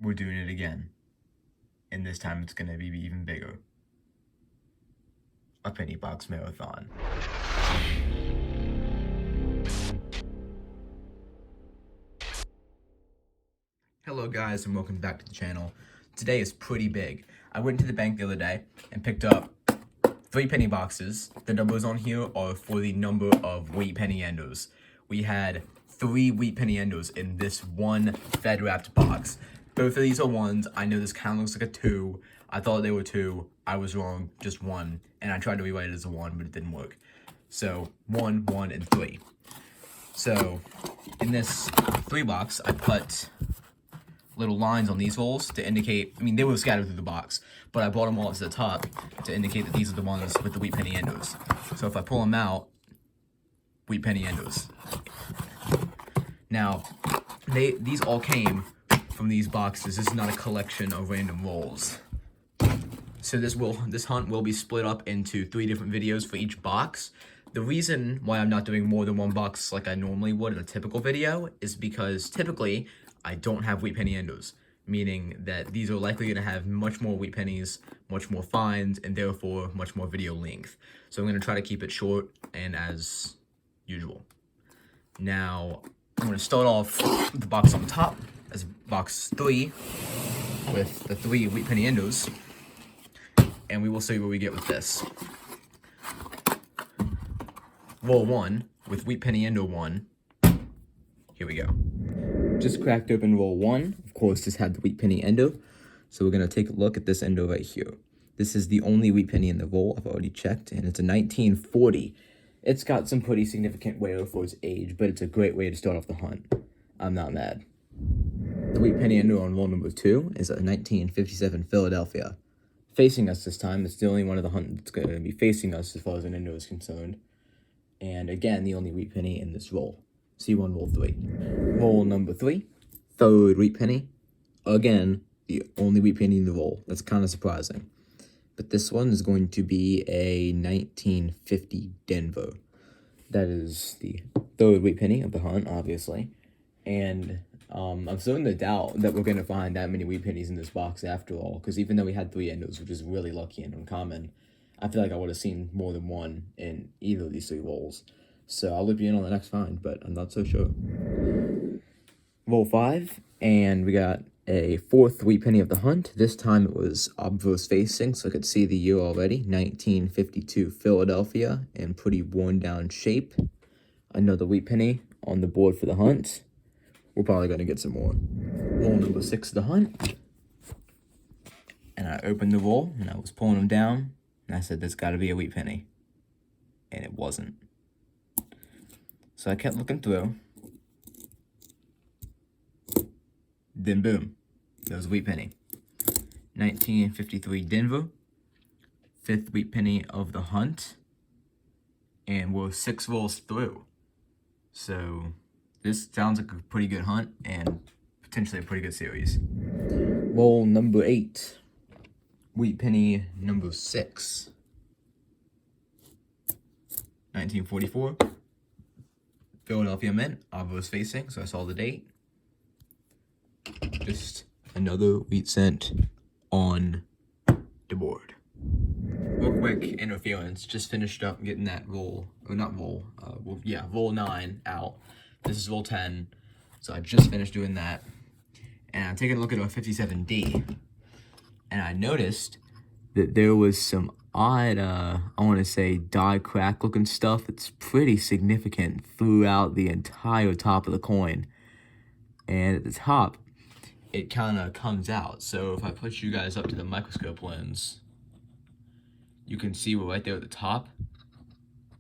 we're doing it again. And this time it's gonna be even bigger. A penny box marathon. Hello guys and welcome back to the channel. Today is pretty big. I went to the bank the other day and picked up 3 penny boxes. The numbers on here are for the number of wheat penny endos. We had 3 wheat penny endos in this one Fed wrapped box. Both of these are 1s. I know this kind of looks like a 2. I thought they were 2. I was wrong, just 1. And I tried to rewrite it as a 1, but it didn't work. So 1, 1, and 3. So in this 3 box, I put little lines on these holes to indicate, I mean, they were scattered through the box, but I brought them all to the top to indicate that these are the ones with the wheat penny endos. So if I pull them out, wheat penny endos. Now, these all came from these boxes. This is not a collection of random rolls. So this hunt will be split up into 3 different videos for each box. The reason why I'm not doing more than 1 box like I normally would in a typical video is because typically I don't have wheat penny endos, meaning that these are likely going to have much more wheat pennies, much more finds, and therefore much more video length. So I'm going to try to keep it short and as usual. Now, I'm going to start off the box on top as box 3 with the 3 wheat penny endos, and we will see what we get with this. Roll 1 with wheat penny endo 1. Here we go. Just cracked open roll 1. Of course, this had the wheat penny endo. So we're going to take a look at this endo right here. This is the only wheat penny in the roll. I've already checked, and it's a 1940. It's got some pretty significant wear for its age, but it's a great way to start off the hunt. I'm not mad. The wheat penny endo on roll number 2 is a 1957 Philadelphia. Facing us this time. It's the only one of the hunt that's going to be facing us as far as an endo is concerned. And again, the only wheat penny in this roll. C1 roll 3. Roll number 3, 3rd wheat penny. Again, the only wheat penny in the roll. That's kind of surprising. But this one is going to be a 1950 Denver. That is the 3rd wheat penny of the hunt, obviously. And I'm starting to doubt that we're going to find that many wheat pennies in this box after all. Because even though we had 3 endos, which is really lucky and uncommon, I feel like I would have seen more than 1 in either of these 3 rolls. So I'll loop you in on the next find, but I'm not so sure. Roll 5, and we got a 4th wheat penny of the hunt. This time it was obverse facing, so I could see the year already. 1952 Philadelphia, in pretty worn down shape. Another wheat penny on the board for the hunt. We're probably going to get some more. Roll number 6 of the hunt. And I opened the roll, and I was pulling them down. And I said, there's got to be a wheat penny. And it wasn't. So I kept looking through. Then boom, there was a wheat penny. 1953 Denver. 5th wheat penny of the hunt. And we're 6 rolls through. So this sounds like a pretty good hunt and potentially a pretty good series. Roll number 8. Wheat penny number 6. 1944. Philadelphia Mint, obverse facing, so I saw the date. Just another wheat cent on the board. Real quick interference, just finished up getting that roll, or not roll, roll 9 out. This is roll 10, so I just finished doing that. And I'm taking a look at our 57D, and I noticed that there was some odd, I want to say die crack looking stuff. It's pretty significant throughout the entire top of the coin. And at the top, it kind of comes out. So if I put you guys up to the microscope lens, you can see right there at the top,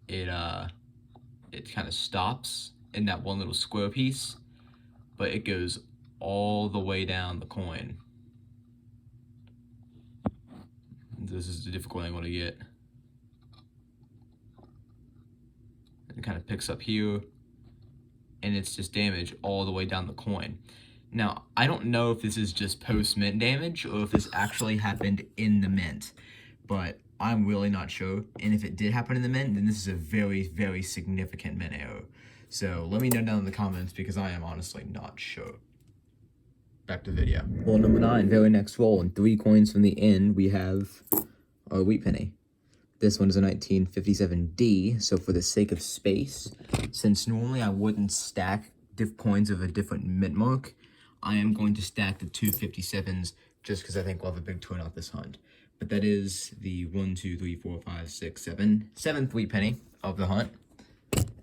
it kind of stops in that one little square piece, but it goes all the way down the coin. This is the difficult angle to get. It kind of picks up here, and it's just damage all the way down the coin. Now, I don't know if this is just post-mint damage or if this actually happened in the mint, but I'm really not sure. And if it did happen in the mint, then this is a very, very significant mint error. So let me know down in the comments because I am honestly not sure. back to video. Roll number 9, very next roll, and 3 coins from the end, we have our wheat penny. This one is a 1957D, so for the sake of space, since normally I wouldn't stack coins of a different mint mark, I am going to stack the 257s just because I think we'll have a big turnout this hunt. But that is the 1, 2, 3, 4, 5, 6, 7, 7th wheat penny of the hunt.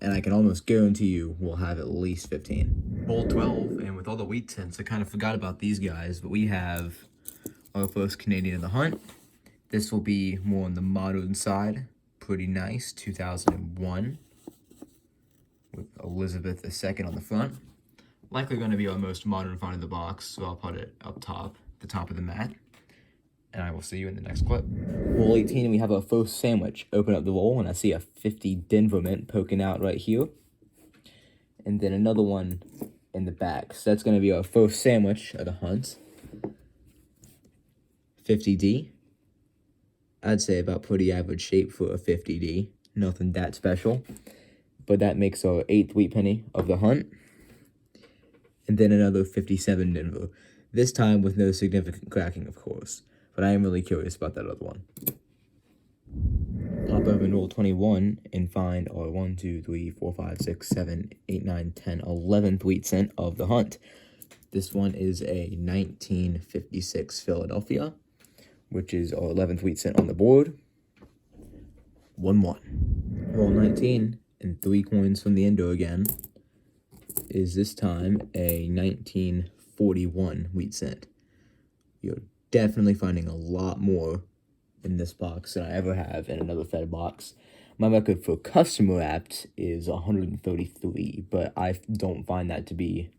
And I can almost guarantee you we'll have at least 15. Roll 12, and with all the wheat tints, I kind of forgot about these guys, but we have our first Canadian of the hunt. This will be more on the modern side. Pretty nice, 2001. With Elizabeth II on the front. Likely going to be our most modern find of the box, so I'll put it up top, the top of the mat. And I will see you in the next clip. Roll 18, we have our first sandwich. Open up the roll, and I see a 50 Denver mint poking out right here. And then another one in the back. So that's going to be our first sandwich of the hunt. 50D. I'd say about pretty average shape for a 50D. Nothing that special. But that makes our 8th wheat penny of the hunt. And then another 57 Denver. This time with no significant cracking, of course. But I am really curious about that other one. Hop over and roll 21 and find our 1, 2, 3, 4, 5, 6, 7, 8, 9, 10, 11th wheat cent of the hunt. This one is a 1956 Philadelphia, which is our 11th wheat cent on the board. 1-1. Roll 19, and 3 coins from the endo again. Is this time a 1941 wheat cent. You're definitely finding a lot more in this box than I ever have in another Fed box. My record for customer wrapped is 133, but I don't find that to be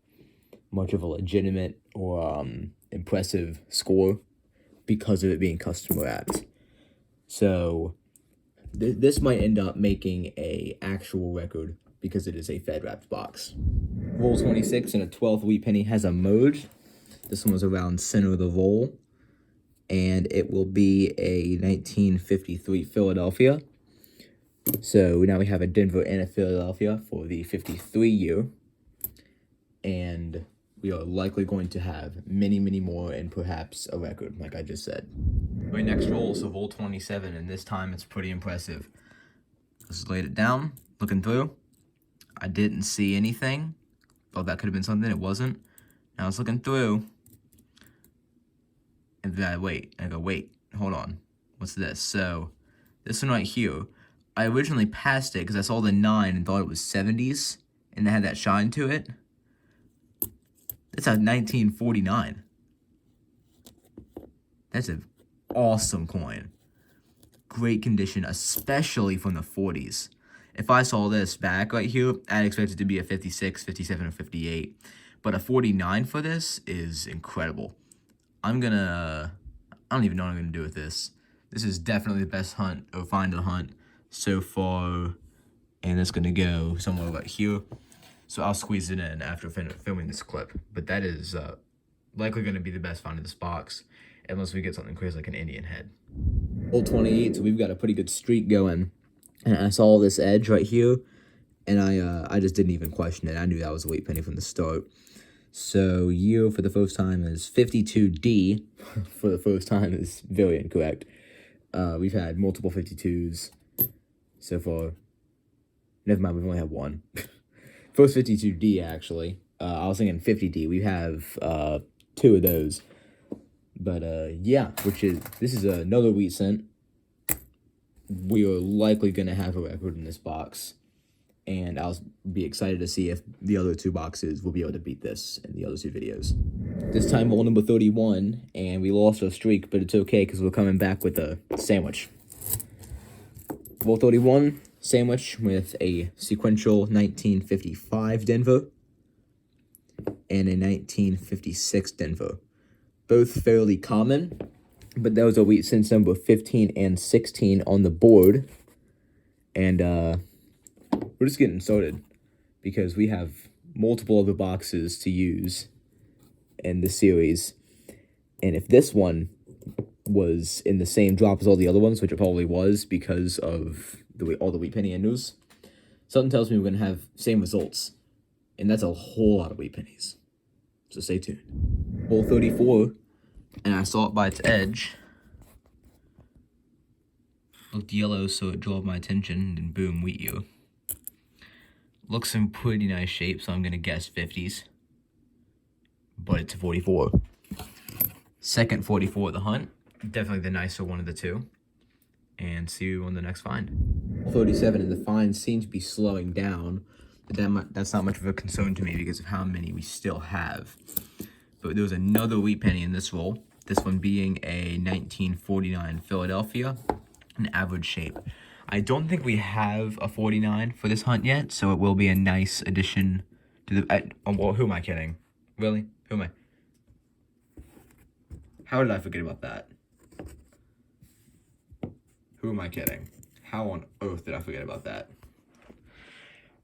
much of a legitimate or impressive score because of it being customer wrapped. So this might end up making a actual record because it is a Fed wrapped box. Roll 26 and a 12th wheat penny has emerged. This one was around center of the roll, and it will be a 1953 Philadelphia. So now we have a Denver and a Philadelphia for the 53 year, and we are likely going to have many, many more and perhaps a record, like I just said. My next roll is a roll 27, and this time it's pretty impressive. Just laid it down, looking through. I didn't see anything. Thought that could have been something. It wasn't. Now I was looking through, and then I go, wait, hold on. What's this? So this one right here, I originally passed it because I saw the 9 and thought it was 70s, and it had that shine to it. It's a 1949. That's an awesome coin. Great condition, especially from the 40s. If I saw this back right here, I'd expect it to be a 56, 57, or 58. But a 49 for this is incredible. I don't even know what I'm going to do with this. This is definitely the best hunt or find of the hunt so far. And it's going to go somewhere right here. So I'll squeeze it in after filming this clip. But that is likely going to be the best find of this box. Unless we get something crazy like an Indian head. Roll 28, so we've got a pretty good streak going. And I saw this edge right here. And I just didn't even question it. I knew that was a wheat penny from the start. So year for the first time is 52D. For the first time is very incorrect. We've had multiple 52s so far. Never mind, we've only had one. First 52D, actually. I was thinking 50D. We have 2 of those. But, yeah, this is another wheat cent. We are likely going to have a record in this box. And I'll be excited to see if the other 2 boxes will be able to beat this in the other 2 videos. This time, roll number 31, and we lost our streak, but it's okay because we're coming back with a sandwich. Roll 31, sandwich with a sequential 1955 Denver and a 1956 Denver. Both fairly common, but those are wheat cents number 15 and 16 on the board. And we're just getting started because we have multiple other boxes to use in this series. And if this one was in the same drop as all the other ones, which it probably was because of all the wheat penny endos, something tells me we're going to have same results. And that's a whole lot of wheat pennies. so stay tuned. Hole 34, and I saw it by its edge. Looked yellow, so it drew my attention, and boom, wheat ear. Looks in pretty nice shape, so I'm gonna guess 50s. But it's a 44. Second 44 of the hunt. Definitely the nicer one of the two. And see you on the next find. 37, and the finds seem to be slowing down. But that's not much of a concern to me because of how many we still have. But there was another wheat penny in this roll. This one being a 1949 Philadelphia, an average shape. I don't think we have a 49 for this hunt yet, so it will be a nice addition to the... well, who am I kidding? Really? Who am I? How did I forget about that? Who am I kidding? How on earth did I forget about that?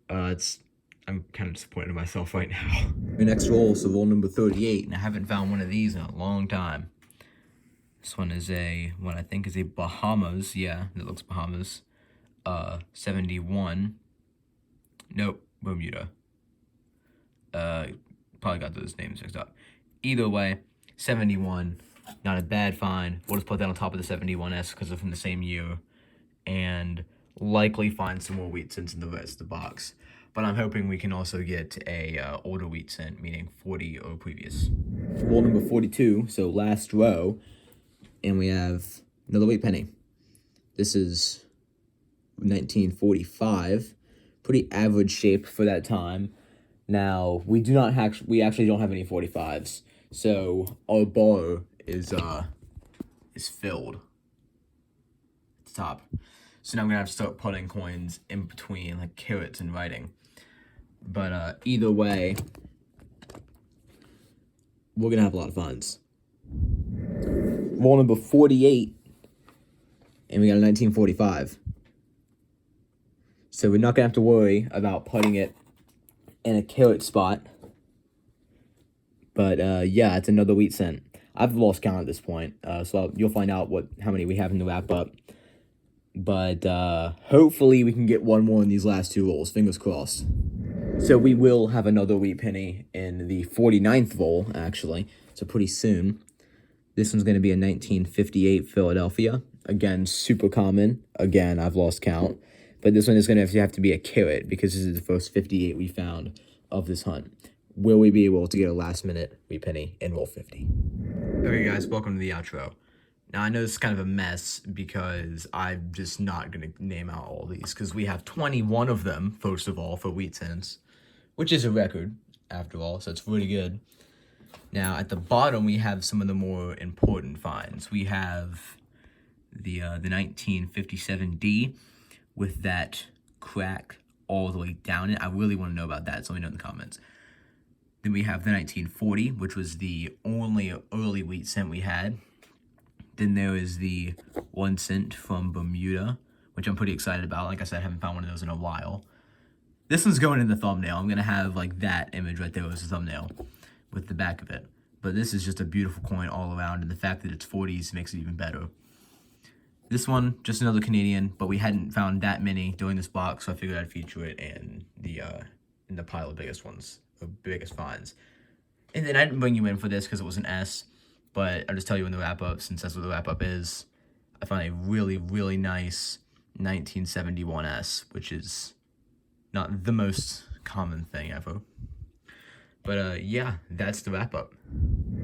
I'm kind of disappointed in myself right now. The next roll is roll number 38, and I haven't found one of these in a long time. This one is what I think is a Bahamas. Yeah, it looks Bahamas. 71. Nope, Bermuda. Probably got those names mixed up. Either way, 71. Not a bad find. We'll just put that on top of the 71S because they're from the same year. And likely find some more wheat cents in the rest of the box. But I'm hoping we can also get a older wheat cent, meaning 40 or previous. Roll number 42, so last row. And we have another wheat penny. This is 1945. Pretty average shape for that time. Now, we actually don't have any 45s. So our bar is filled at the top. So now I'm gonna have to start putting coins in between like carrots and writing. But either way, we're gonna have a lot of funds. Roll number 48, and we got a 1945. So we're not gonna have to worry about putting it in a carrot spot. But yeah, it's another wheat cent. I've lost count at this point, so you'll find out how many we have in the wrap up. But hopefully we can get one more in these last two rolls. Fingers crossed. So we will have another wheat penny in the 49th roll, actually. So pretty soon. This one's going to be a 1958 Philadelphia. Again, super common. Again, I've lost count. But this one is going to have to be a carrot because this is the first 58 we found of this hunt. Will we be able to get a last-minute wheat penny in roll 50? Okay, guys, welcome to the outro. Now, I know this is kind of a mess because I'm just not going to name out all these because we have 21 of them, first of all, for wheat cents, which is a record, after all, so it's really good. Now, at the bottom, we have some of the more important finds. We have the 1957D with that crack all the way down it. I really want to know about that, so let me know in the comments. Then we have the 1940, which was the only early wheat cent we had. Then there is the 1 cent from Bermuda, which I'm pretty excited about. Like I said, I haven't found one of those in a while. This one's going in the thumbnail. I'm going to have like that image right there as a thumbnail with the back of it. But this is just a beautiful coin all around, and the fact that it's 40s makes it even better. This one, just another Canadian, but we hadn't found that many during this box, so I figured I'd feature it in the pile of biggest ones, or biggest finds. And then I didn't bring you in for this because it was an S, but I'll just tell you in the wrap-up, since that's what the wrap-up is. I found a really, really nice 1971S, which is not the most common thing ever. But yeah, that's the wrap-up.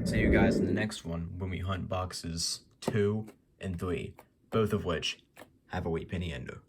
See you guys in the next one when we hunt boxes 2 and 3, both of which have a wheat penny ender.